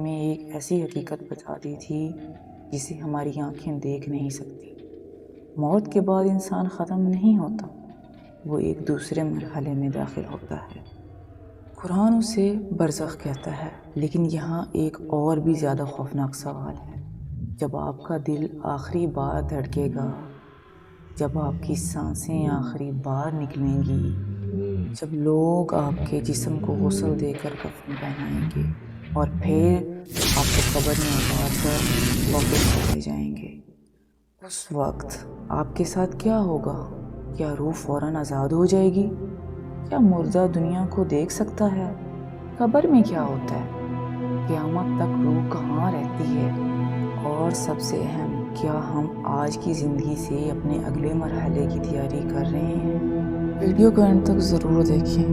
ہمیں ایک ایسی حقیقت بتا دی تھی جسے ہماری آنکھیں دیکھ نہیں سکتی۔ موت کے بعد انسان ختم نہیں ہوتا، وہ ایک دوسرے مرحلے میں داخل ہوتا ہے۔ قرآن اسے برزخ کہتا ہے، لیکن یہاں ایک اور بھی زیادہ خوفناک سوال ہے۔ جب آپ کا دل آخری بار دھڑکے گا، جب آپ کی سانسیں آخری بار نکلیں گی، جب لوگ آپ کے جسم کو غسل دے کر کفن پہنائیں گے اور پھر آپ کو قبر میں اتار کر واپس چلے جائیں گے، اس وقت آپ کے ساتھ کیا ہوگا؟ کیا روح فوراً آزاد ہو جائے گی؟ کیا مردہ دنیا کو دیکھ سکتا ہے؟ قبر میں کیا ہوتا ہے؟ قیامت تک روح کہاں رہتی ہے؟ اور سب سے اہم، کیا ہم آج کی زندگی سے اپنے اگلے مرحلے کی تیاری کر رہے ہیں؟ ویڈیو کو اینڈ تک ضرور دیکھیں،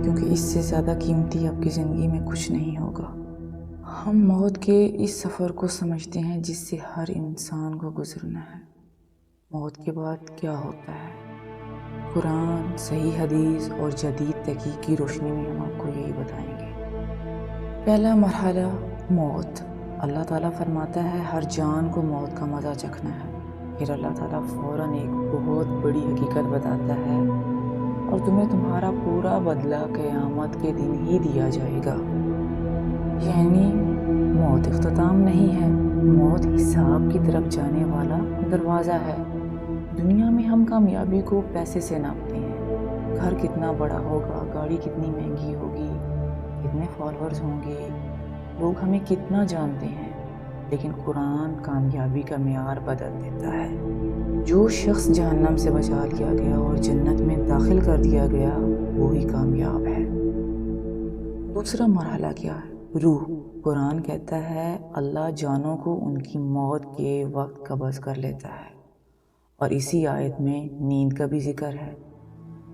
کیونکہ اس سے زیادہ قیمتی آپ کی زندگی میں کچھ نہیں ہوگا۔ ہم موت کے اس سفر کو سمجھتے ہیں جس سے ہر انسان کو گزرنا ہے۔ موت کے بعد کیا ہوتا ہے؟ قرآن، صحیح حدیث اور جدید تحقیق کی روشنی میں ہم آپ کو یہی بتائیں گے۔ پہلا مرحلہ، موت۔ اللہ تعالیٰ فرماتا ہے ہر جان کو موت کا مزہ چکھنا ہے۔ پھر اللہ تعالیٰ فوراً ایک بہت بڑی حقیقت بتاتا ہے، اور تمہیں تمہارا پورا بدلہ قیامت کے دن ہی دیا جائے گا۔ یعنی موت اختتام نہیں ہے، موت حساب کی طرف جانے والا دروازہ ہے۔ دنیا میں ہم کامیابی کو پیسے سے ناپتے ہیں، گھر کتنا بڑا ہوگا، گاڑی کتنی مہنگی ہوگی، کتنے فالورز ہوں گے، لوگ ہمیں کتنا جانتے ہیں۔ لیکن قرآن کامیابی کا معیار بدل دیتا ہے۔ جو شخص جہنم سے بچا لیا گیا اور جنت میں داخل کر دیا گیا، وہی کامیاب ہے۔ دوسرا مرحلہ کیا ہے؟ روح۔ قرآن کہتا ہے اللہ جانوں کو ان کی موت کے وقت قبض کر لیتا ہے، اور اسی آیت میں نیند کا بھی ذکر ہے۔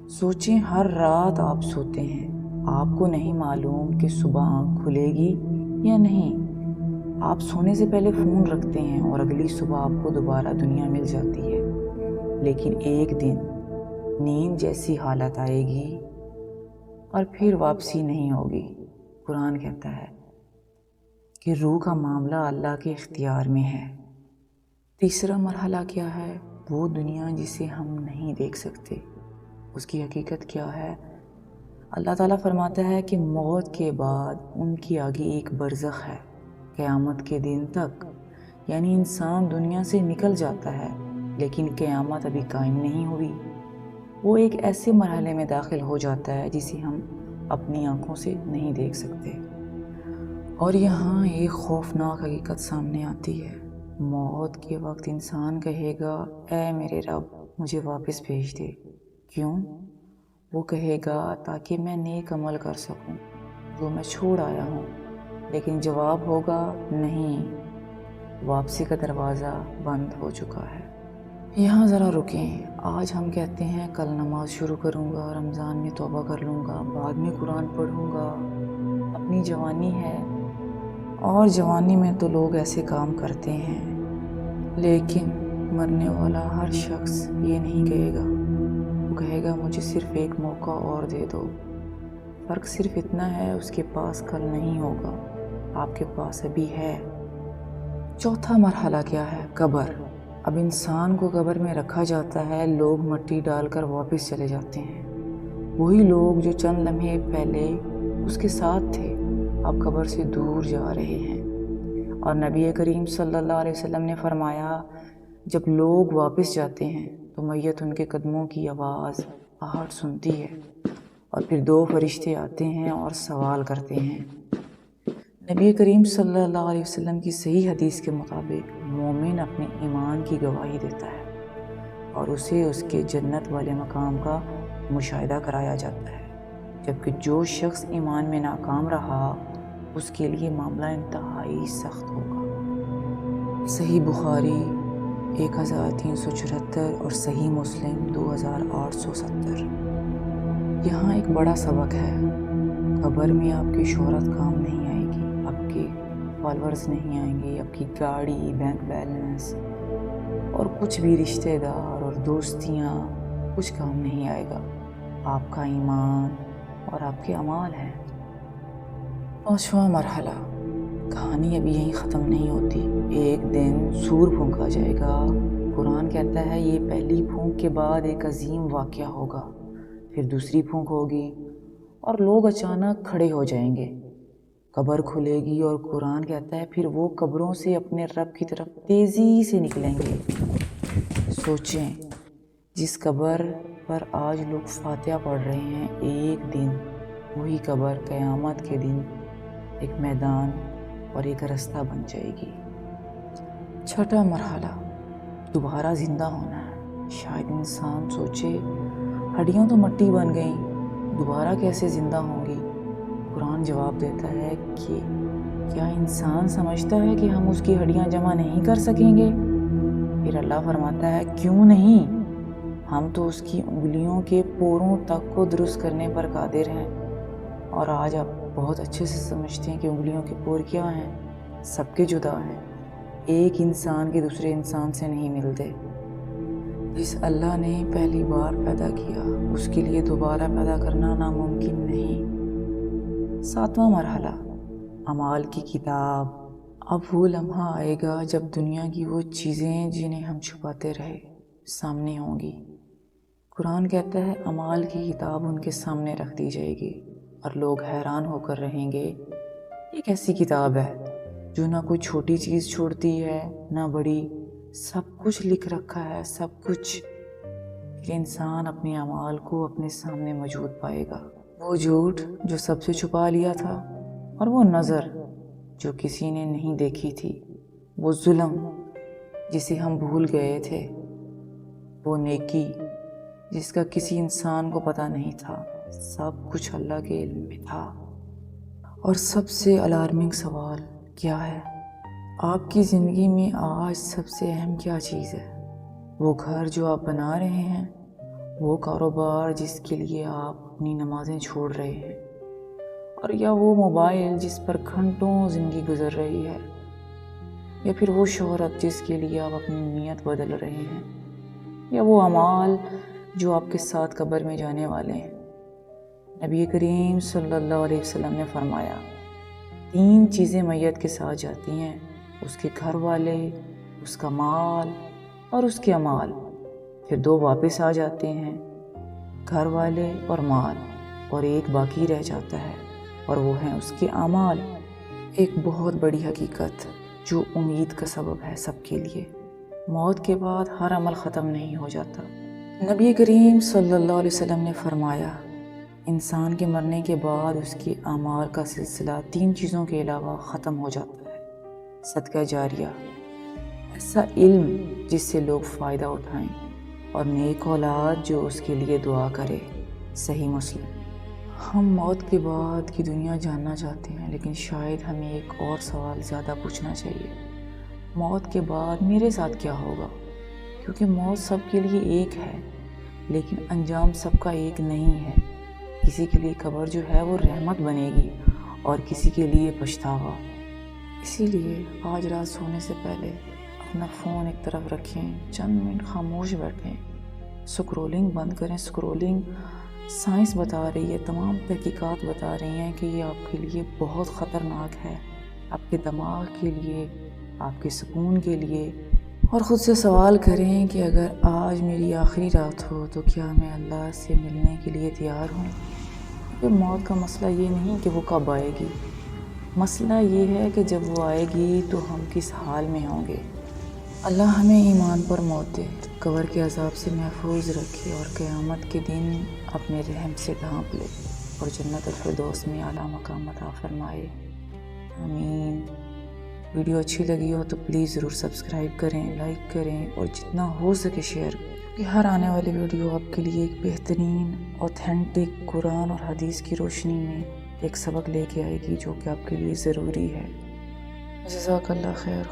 سوچیں، ہر رات آپ سوتے ہیں، آپ کو نہیں معلوم کہ صبح آنکھ کھلے گی یا نہیں۔ آپ سونے سے پہلے فون رکھتے ہیں اور اگلی صبح آپ کو دوبارہ دنیا مل جاتی ہے، لیکن ایک دن نیند جیسی حالت آئے گی اور پھر واپسی نہیں ہوگی۔ قرآن کہتا ہے کہ روح کا معاملہ اللہ کے اختیار میں ہے۔ تیسرا مرحلہ کیا ہے؟ وہ دنیا جسے ہم نہیں دیکھ سکتے، اس کی حقیقت کیا ہے؟ اللہ تعالیٰ فرماتا ہے کہ موت کے بعد ان کی آگے ایک برزخ ہے، قیامت کے دن تک۔ یعنی انسان دنیا سے نکل جاتا ہے، لیکن قیامت ابھی قائم نہیں ہوئی۔ وہ ایک ایسے مرحلے میں داخل ہو جاتا ہے جسے ہم اپنی آنکھوں سے نہیں دیکھ سکتے۔ اور یہاں ایک خوفناک حقیقت سامنے آتی ہے۔ موت کے وقت انسان کہے گا، اے میرے رب، مجھے واپس بھیج دے۔ کیوں؟ وہ کہے گا تاکہ میں نیک عمل کر سکوں جو میں چھوڑ آیا ہوں۔ لیکن جواب ہوگا، نہیں، واپسی کا دروازہ بند ہو چکا ہے۔ یہاں ذرا رکیں۔ آج ہم کہتے ہیں کل نماز شروع کروں گا، رمضان میں توبہ کر لوں گا، بعد میں قرآن پڑھوں گا، اپنی جوانی ہے، اور جوانی میں تو لوگ ایسے کام کرتے ہیں۔ لیکن مرنے والا ہر شخص یہ نہیں کہے گا، وہ کہے گا مجھے صرف ایک موقع اور دے دو۔ فرق صرف اتنا ہے، اس کے پاس کل نہیں ہوگا، آپ کے پاس ابھی ہے۔ چوتھا مرحلہ کیا ہے؟ قبر۔ اب انسان کو قبر میں رکھا جاتا ہے، لوگ مٹی ڈال کر واپس چلے جاتے ہیں۔ وہی لوگ جو چند لمحے پہلے اس کے ساتھ تھے، اب قبر سے دور جا رہے ہیں۔ اور نبی کریم صلی اللہ علیہ وسلم نے فرمایا، جب لوگ واپس جاتے ہیں تو میت ان کے قدموں کی آواز آہٹ سنتی ہے، اور پھر دو فرشتے آتے ہیں اور سوال کرتے ہیں۔ نبی کریم صلی اللہ علیہ وسلم کی صحیح حدیث کے مطابق مومن اپنے ایمان کی گواہی دیتا ہے، اور اسے اس کے جنت والے مقام کا مشاہدہ کرایا جاتا ہے، جبکہ جو شخص ایمان میں ناکام رہا اس کے لیے معاملہ انتہائی سخت ہوگا۔ صحیح بخاری 1374 اور صحیح مسلم 2870۔ یہاں ایک بڑا سبق ہے۔ قبر میں آپ کی شہرت کام نہیں آئے گی، آپ کے فالورز نہیں آئیں گے، آپ کی گاڑی، بینک بیلنس اور کچھ بھی رشتہ دار اور دوستیاں کچھ کام نہیں آئے گا۔ آپ کا ایمان اور آپ کے اعمال ہیں۔ پانچواں مرحلہ، کہانی ابھی یہیں ختم نہیں ہوتی۔ ایک دن سور پھونکا جائے گا۔ قرآن کہتا ہے یہ پہلی پھونک کے بعد ایک عظیم واقعہ ہوگا، پھر دوسری پھونک ہوگی اور لوگ اچانک کھڑے ہو جائیں گے، قبر کھلے گی اور قرآن کہتا ہے پھر وہ قبروں سے اپنے رب کی طرف تیزی سے نکلیں گے۔ سوچیں، جس قبر پر آج لوگ فاتحہ پڑھ رہے ہیں، ایک دن وہی قبر قیامت کے دن ایک میدان اور ایک رستہ بن جائے گی۔ چھٹا مرحلہ، دوبارہ زندہ ہونا ہے۔ شاید انسان سوچے ہڈیاں تو مٹی بن گئیں، دوبارہ کیسے زندہ ہوں گی؟ قرآن جواب دیتا ہے کہ کیا انسان سمجھتا ہے کہ ہم اس کی ہڈیاں جمع نہیں کر سکیں گے؟ پھر اللہ فرماتا ہے کیوں نہیں، ہم تو اس کی انگلیوں کے پوروں تک کو درست کرنے پر قادر ہیں۔ اور آج آپ بہت اچھے سے سمجھتے ہیں کہ انگلیوں کے پور کیا ہیں، سب کے جدا ہیں، ایک انسان کے دوسرے انسان سے نہیں ملتے۔ جس اللہ نے پہلی بار پیدا کیا اس کے لیے دوبارہ پیدا کرنا ناممکن نہیں۔ ساتواں مرحلہ، اعمال کی کتاب۔ اب وہ لمحہ آئے گا جب دنیا کی وہ چیزیں جنہیں ہم چھپاتے رہے سامنے ہوں گی۔ قرآن کہتا ہے اعمال کی کتاب ان کے سامنے رکھ دی جائے گی اور لوگ حیران ہو کر رہیں گے، یہ کیسی کتاب ہے جو نہ کوئی چھوٹی چیز چھوڑتی ہے نہ بڑی، سب کچھ لکھ رکھا ہے، سب کچھ۔ پھر انسان اپنے اعمال کو اپنے سامنے موجود پائے گا، وہ جھوٹ جو سب سے چھپا لیا تھا، اور وہ نظر جو کسی نے نہیں دیکھی تھی، وہ ظلم جسے ہم بھول گئے تھے، وہ نیکی جس کا کسی انسان کو پتہ نہیں تھا، سب کچھ اللہ کے علم میں تھا۔ اور سب سے الارمنگ سوال کیا ہے؟ آپ کی زندگی میں آج سب سے اہم کیا چیز ہے؟ وہ گھر جو آپ بنا رہے ہیں، وہ کاروبار جس کے لیے آپ اپنی نمازیں چھوڑ رہے ہیں، اور یا وہ موبائل جس پر گھنٹوں زندگی گزر رہی ہے، یا پھر وہ شہرت جس کے لیے آپ اپنی نیت بدل رہے ہیں، یا وہ اعمال جو آپ کے ساتھ قبر میں جانے والے ہیں۔ نبی کریم صلی اللہ علیہ وسلم نے فرمایا 3 چیزیں میت کے ساتھ جاتی ہیں، اس کے گھر والے، اس کا مال اور اس کے اعمال، پھر 2 واپس آ جاتے ہیں، گھر والے اور مال، اور ایک باقی رہ جاتا ہے اور وہ ہیں اس کے اعمال۔ ایک بہت بڑی حقیقت جو امید کا سبب ہے سب کے لیے، موت کے بعد ہر عمل ختم نہیں ہو جاتا۔ نبی کریم صلی اللہ علیہ وسلم نے فرمایا انسان کے مرنے کے بعد اس کے اعمال کا سلسلہ 3 چیزوں کے علاوہ ختم ہو جاتا ہے۔ صدقہ جاریہ، ایسا علم جس سے لوگ فائدہ اٹھائیں، اور نیک اولاد جو اس کے لیے دعا کرے۔ صحیح مسلم۔ ہم موت کے بعد کی دنیا جاننا چاہتے ہیں، لیکن شاید ہمیں ایک اور سوال زیادہ پوچھنا چاہیے، موت کے بعد میرے ساتھ کیا ہوگا؟ کیونکہ موت سب کے لیے ایک ہے، لیکن انجام سب کا ایک نہیں ہے۔ کسی کے لیے قبر جو ہے وہ رحمت بنے گی اور کسی کے لیے پچھتاوا۔ اسی لیے آج رات سونے سے پہلے اپنا فون ایک طرف رکھیں، چند منٹ خاموش بیٹھیں، سکرولنگ بند کریں۔ سکرولنگ سائنس بتا رہی ہے، تمام تحقیقات بتا رہی ہیں کہ یہ آپ کے لیے بہت خطرناک ہے، آپ کے دماغ کے لیے، آپ کے سکون کے لیے۔ اور خود سے سوال کریں کہ اگر آج میری آخری رات ہو تو کیا میں اللہ سے ملنے کے لیے تیار ہوں؟ کیونکہ موت کا مسئلہ یہ نہیں کہ وہ کب آئے گی، مسئلہ یہ ہے کہ جب وہ آئے گی تو ہم کس حال میں ہوں گے۔ اللہ ہمیں ایمان پر موت دے، قبر کے عذاب سے محفوظ رکھے، اور قیامت کے دن اپنے رحم سے ڈھانپ لے اور جنت الفردوس میں اعلیٰ مقام عطا فرمائے۔ آمین۔ ویڈیو اچھی لگی ہو تو پلیز ضرور سبسکرائب کریں، لائک کریں، اور جتنا ہو سکے شیئر کریں، کہ ہر آنے والی ویڈیو آپ کے لیے ایک بہترین اوتھینٹک قرآن اور حدیث کی روشنی میں ایک سبق لے کے آئے گی جو کہ آپ کے لیے ضروری ہے۔ جزاک اللہ خیر۔